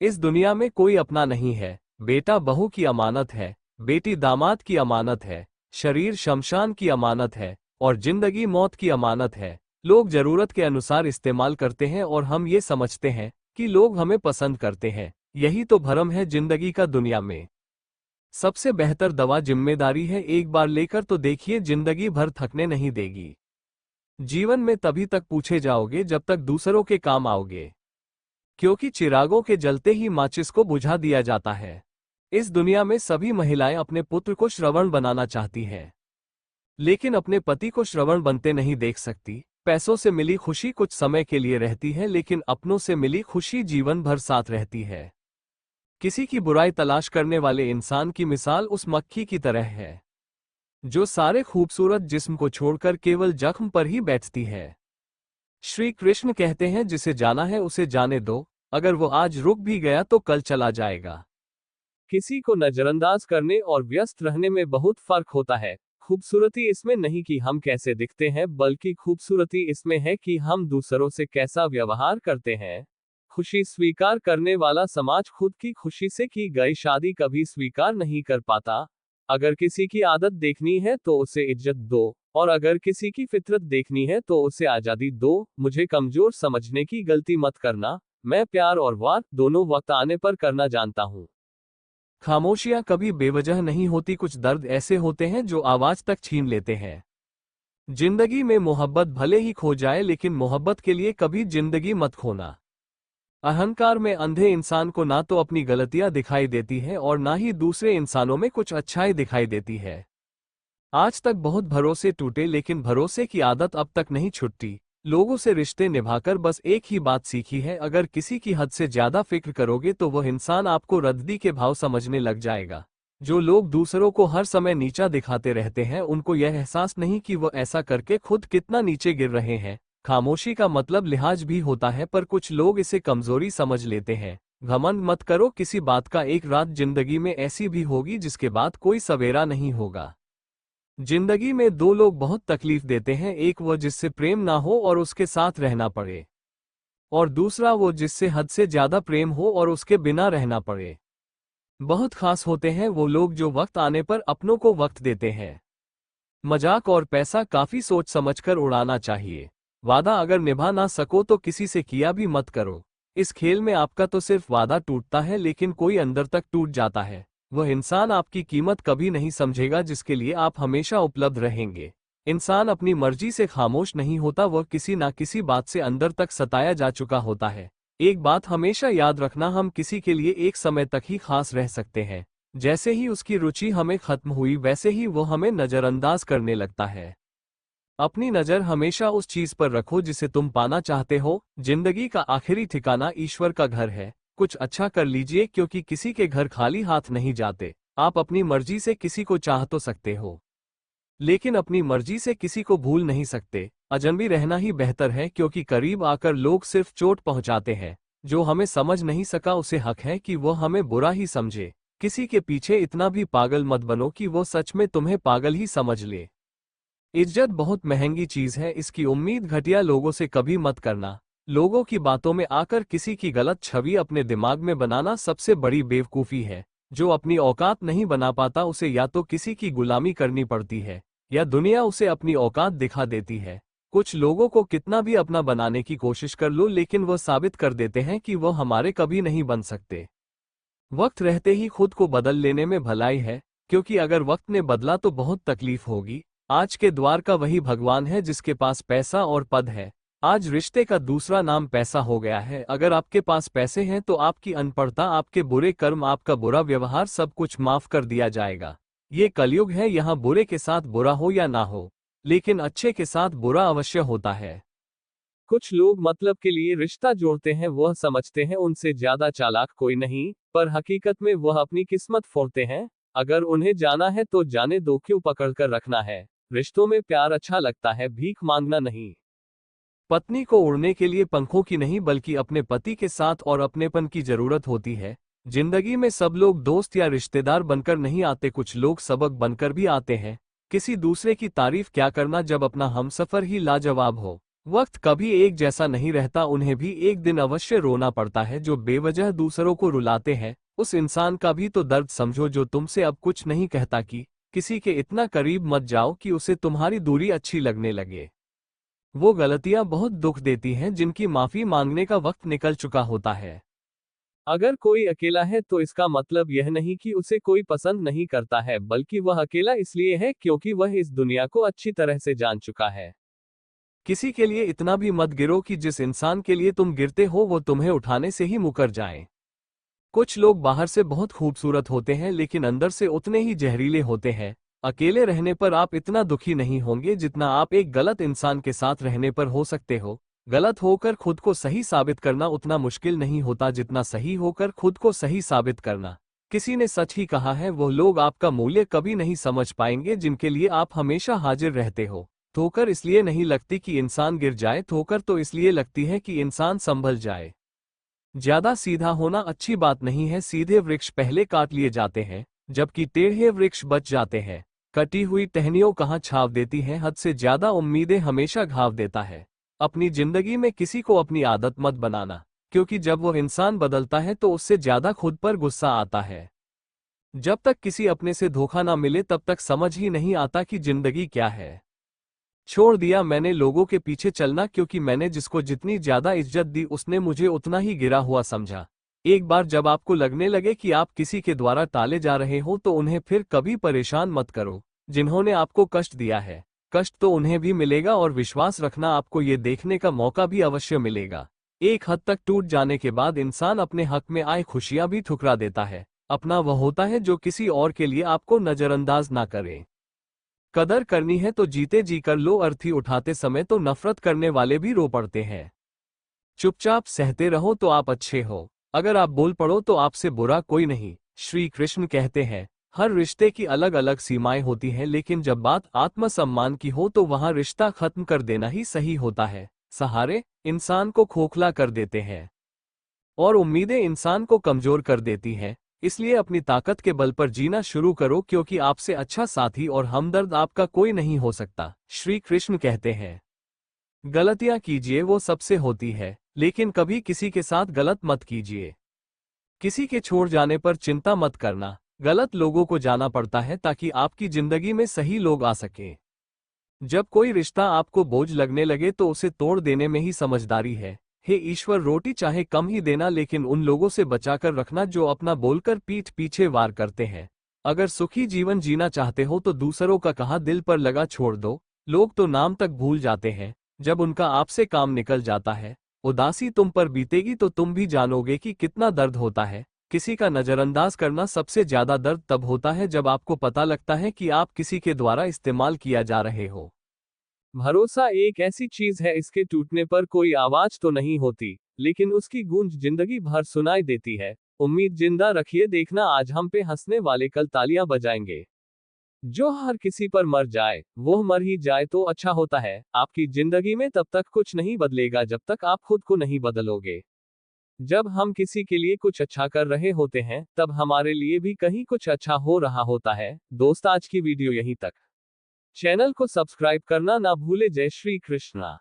इस दुनिया में कोई अपना नहीं है। बेटा बहू की अमानत है, बेटी दामाद की अमानत है, शरीर शमशान की अमानत है और जिंदगी मौत की अमानत है। लोग जरूरत के अनुसार इस्तेमाल करते हैं और हम ये समझते हैं कि लोग हमें पसंद करते हैं। यही तो भ्रम है जिंदगी का दुनिया में। सबसे बेहतर दवा जिम्मेदारी है। एक बार लेकर तो देखिए, जिंदगी भर थकने नहीं देगी। जीवन में तभी तक पूछे जाओगे जब तक दूसरों के काम आओगे, क्योंकि चिरागों के जलते ही माचिस को बुझा दिया जाता है। इस दुनिया में सभी महिलाएं अपने पुत्र को श्रवण बनाना चाहती हैं, लेकिन अपने पति को श्रवण बनते नहीं देख सकती। पैसों से मिली खुशी कुछ समय के लिए रहती है, लेकिन अपनों से मिली खुशी जीवन भर साथ रहती है। किसी की बुराई तलाश करने वाले इंसान की मिसाल उस मक्खी की तरह है, जो सारे खूबसूरत जिस्म को छोड़कर केवल जख्म पर ही बैठती है। श्री कृष्ण कहते हैं, जिसे जाना है उसे जाने दो, अगर वो आज रुक भी गया तो कल चला जाएगा। किसी को नजरअंदाज करने और व्यस्त रहने में बहुत फर्क होता है। खूबसूरती इसमें नहीं कि हम कैसे दिखते हैं, बल्कि खूबसूरती इसमें है कि हम दूसरों से कैसा व्यवहार करते हैं। खुशी स्वीकार करने वाला समाज खुद की खुशी से की गई शादी कभी स्वीकार नहीं कर पाता। अगर किसी की आदत देखनी है तो उसे इज्जत दो, और अगर किसी की फितरत देखनी है तो उसे आजादी दो। मुझे कमजोर समझने की गलती मत करना। मैं प्यार और वार दोनों वक्त आने पर करना जानता हूं। खामोशियां कभी बेवजह नहीं होती। कुछ दर्द ऐसे होते हैं जो आवाज तक छीन लेते हैं। जिंदगी में मोहब्बत भले ही खो जाए, लेकिन मोहब्बत के लिए कभी जिंदगी मत खोना। अहंकार में अंधे इंसान को ना तो अपनी गलतियां दिखाई देती हैं और ना ही दूसरे इंसानों में कुछ अच्छाई दिखाई देती है। आज तक बहुत भरोसे टूटे, लेकिन भरोसे की आदत अब तक नहीं छूटी। लोगों से रिश्ते निभाकर बस एक ही बात सीखी है, अगर किसी की हद से ज्यादा फिक्र करोगे तो वह इंसान आपको रद्दी के भाव समझने लग जाएगा। जो लोग दूसरों को हर समय नीचा दिखाते रहते हैं, उनको यह एहसास नहीं कि वो ऐसा करके खुद कितना नीचे गिर रहे हैं। खामोशी का मतलब लिहाज भी होता है, पर कुछ लोग इसे कमजोरी समझ लेते हैं। घमंड मत करो किसी बात का। एक रात जिंदगी में ऐसी भी होगी जिसके बाद कोई सवेरा नहीं होगा। जिंदगी में दो लोग बहुत तकलीफ देते हैं, एक वो जिससे प्रेम ना हो और उसके साथ रहना पड़े, और दूसरा वो जिससे हद से ज्यादा प्रेम हो और उसके बिना रहना पड़े। बहुत खास होते हैं वो लोग जो वक्त आने पर अपनों को वक्त देते हैं। मजाक और पैसा काफी सोच समझकर उड़ाना चाहिए। वादा अगर निभा ना सको तो किसी से किया भी मत करो। इस खेल में आपका तो सिर्फ वादा टूटता है, लेकिन कोई अंदर तक टूट जाता है। वह इंसान आपकी कीमत कभी नहीं समझेगा जिसके लिए आप हमेशा उपलब्ध रहेंगे। इंसान अपनी मर्जी से खामोश नहीं होता, वह किसी ना किसी बात से अंदर तक सताया जा चुका होता है। एक बात हमेशा याद रखना, हम किसी के लिए एक समय तक ही खास रह सकते हैं। जैसे ही उसकी रुचि हमें खत्म हुई, वैसे ही वो हमें नजरअंदाज करने लगता है। अपनी नजर हमेशा उस चीज पर रखो जिसे तुम पाना चाहते हो। जिंदगी का आखिरी ठिकाना ईश्वर का घर है। कुछ अच्छा कर लीजिए, क्योंकि किसी के घर खाली हाथ नहीं जाते। आप अपनी मर्जी से किसी को चाह तो सकते हो, लेकिन अपनी मर्जी से किसी को भूल नहीं सकते। अजनबी रहना ही बेहतर है, क्योंकि करीब आकर लोग सिर्फ चोट पहुंचाते हैं। जो हमें समझ नहीं सका उसे हक है कि वो हमें बुरा ही समझे। किसी के पीछे इतना भी पागल मत बनो कि वो सच में तुम्हें पागल ही समझ ले। इज्जत बहुत महंगी चीज है, इसकी उम्मीद घटिया लोगों से कभी मत करना। लोगों की बातों में आकर किसी की गलत छवि अपने दिमाग में बनाना सबसे बड़ी बेवकूफी है। जो अपनी औकात नहीं बना पाता उसे या तो किसी की गुलामी करनी पड़ती है, या दुनिया उसे अपनी औकात दिखा देती है। कुछ लोगों को कितना भी अपना बनाने की कोशिश कर लो, लेकिन वह साबित कर देते हैं कि वह हमारे कभी नहीं बन सकते। वक्त रहते ही खुद को बदल लेने में भलाई है, क्योंकि अगर वक्त ने बदला तो बहुत तकलीफ होगी। आज के द्वार का वही भगवान है जिसके पास पैसा और पद है। आज रिश्ते का दूसरा नाम पैसा हो गया है। अगर आपके पास पैसे हैं तो आपकी अनपढ़ता, आपके बुरे कर्म, आपका बुरा व्यवहार, सब कुछ माफ कर दिया जाएगा। ये कलयुग है, यहाँ बुरे के साथ बुरा हो या ना हो, लेकिन अच्छे के साथ बुरा अवश्य होता है। कुछ लोग मतलब के लिए रिश्ता जोड़ते हैं, वह समझते हैं उनसे ज्यादा चालाक कोई नहीं, पर हकीकत में वह अपनी किस्मत फोड़ते हैं। अगर उन्हें जाना है तो जाने दो, क्यों पकड़कर रखना है। रिश्तों में प्यार अच्छा लगता है, भीख मांगना नहीं। पत्नी को उड़ने के लिए पंखों की नहीं, बल्कि अपने पति के साथ और अपनेपन की जरूरत होती है। जिंदगी में सब लोग दोस्त या रिश्तेदार बनकर नहीं आते, कुछ लोग सबक बनकर भी आते हैं। किसी दूसरे की तारीफ क्या करना जब अपना हमसफर ही लाजवाब हो। वक्त कभी एक जैसा नहीं रहता, उन्हें भी एक दिन अवश्य रोना पड़ता है। जो बेवजह दूसरों को रुलाते हैं, उस इंसान का भी तो दर्द समझो जो तुमसे अब कुछ नहीं कहता। कि किसी के इतना करीब मत जाओ कि उसे तुम्हारी दूरी अच्छी लगने लगे। वो गलतियां बहुत दुख देती हैं जिनकी माफी मांगने का वक्त निकल चुका होता है। अगर कोई अकेला है तो इसका मतलब यह नहीं कि उसे कोई पसंद नहीं करता है, बल्कि वह अकेला इसलिए है क्योंकि वह इस दुनिया को अच्छी तरह से जान चुका है। किसी के लिए इतना भी मत गिरो कि जिस इंसान के लिए तुम गिरते हो वो तुम्हें उठाने से ही मुकर जाए। कुछ लोग बाहर से बहुत खूबसूरत होते हैं लेकिन अंदर से उतने ही जहरीले होते हैं। अकेले रहने पर आप इतना दुखी नहीं होंगे जितना आप एक गलत इंसान के साथ रहने पर हो सकते हो। गलत होकर खुद को सही साबित करना उतना मुश्किल नहीं होता जितना सही होकर खुद को सही साबित करना। किसी ने सच ही कहा है, वो लोग आपका मूल्य कभी नहीं समझ पाएंगे जिनके लिए आप हमेशा हाजिर रहते हो। ठोकर इसलिए नहीं लगती कि इंसान गिर जाए, ठोकर तो इसलिए लगती है कि इंसान संभल जाए। ज्यादा सीधा होना अच्छी बात नहीं है। सीधे वृक्ष पहले काट लिए जाते हैं, जबकि टेढ़े वृक्ष बच जाते हैं। कटी हुई टहनियों कहाँ छाव देती हैं, हद से ज्यादा उम्मीदें हमेशा घाव देता है। अपनी जिंदगी में किसी को अपनी आदत मत बनाना, क्योंकि जब वो इंसान बदलता है तो उससे ज्यादा खुद पर गुस्सा आता है। जब तक किसी अपने से धोखा ना मिले तब तक समझ ही नहीं आता कि जिंदगी क्या है। छोड़ दिया मैंने लोगों के पीछे चलना, क्योंकि मैंने जिसको जितनी ज्यादा इज्जत दी उसने मुझे उतना ही गिरा हुआ समझा। एक बार जब आपको लगने लगे कि आप किसी के द्वारा टाले जा रहे हो तो उन्हें फिर कभी परेशान मत करो। जिन्होंने आपको कष्ट दिया है, कष्ट तो उन्हें भी मिलेगा, और विश्वास रखना आपको ये देखने का मौका भी अवश्य मिलेगा। एक हद तक टूट जाने के बाद इंसान अपने हक में आए खुशियां भी ठुकरा देता है। अपना वह होता है जो किसी और के लिए आपको नजरअंदाज ना करे। कदर करनी है तो जीते जी कर लो, अर्थी उठाते समय तो नफरत करने वाले भी रो पड़ते हैं। चुपचाप सहते रहो तो आप अच्छे हो, अगर आप बोल पड़ो तो आपसे बुरा कोई नहीं। श्री कृष्ण कहते हैं, हर रिश्ते की अलग अलग सीमाएं होती हैं, लेकिन जब बात आत्मसम्मान की हो तो वहां रिश्ता खत्म कर देना ही सही होता है। सहारे इंसान को खोखला कर देते हैं और उम्मीदें इंसान को कमजोर कर देती हैं। इसलिए अपनी ताकत के बल पर जीना शुरू करो, क्योंकि आपसे अच्छा साथी और हमदर्द आपका कोई नहीं हो सकता। श्री कृष्ण कहते हैं, गलतियां कीजिए वो सबसे होती है, लेकिन कभी किसी के साथ गलत मत कीजिए। किसी के छोड़ जाने पर चिंता मत करना, गलत लोगों को जाना पड़ता है ताकि आपकी जिंदगी में सही लोग आ सके। जब कोई रिश्ता आपको बोझ लगने लगे तो उसे तोड़ देने में ही समझदारी है। हे ईश्वर, रोटी चाहे कम ही देना, लेकिन उन लोगों से बचाकर रखना जो अपना बोलकर पीठ पीछे वार करते हैं। अगर सुखी जीवन जीना चाहते हो तो दूसरों का कहा दिल पर लगा छोड़ दो। लोग तो नाम तक भूल जाते हैं जब उनका आपसे काम निकल जाता है। उदासी तुम पर बीतेगी तो तुम भी जानोगे कि कितना दर्द होता है। किसी का नजरअंदाज करना सबसे ज्यादा दर्द तब होता है जब आपको पता लगता है कि आप किसी के द्वारा इस्तेमाल किया जा रहे हो। भरोसा एक ऐसी चीज है, इसके टूटने पर कोई आवाज तो नहीं होती, लेकिन उसकी गूंज जिंदगी भर सुनाई देती है। उम्मीद जिंदा रखिए, देखना आज हम पे हंसने वाले कल तालियां बजाएंगे। जो हर किसी पर मर जाए वो मर ही जाए तो अच्छा होता है। आपकी जिंदगी में तब तक कुछ नहीं बदलेगा जब तक आप खुद को नहीं बदलोगे। जब हम किसी के लिए कुछ अच्छा कर रहे होते हैं तब हमारे लिए भी कहीं कुछ अच्छा हो रहा होता है। दोस्त, आज की वीडियो यहीं तक। चैनल को सब्सक्राइब करना ना भूले। जय श्री कृष्णा।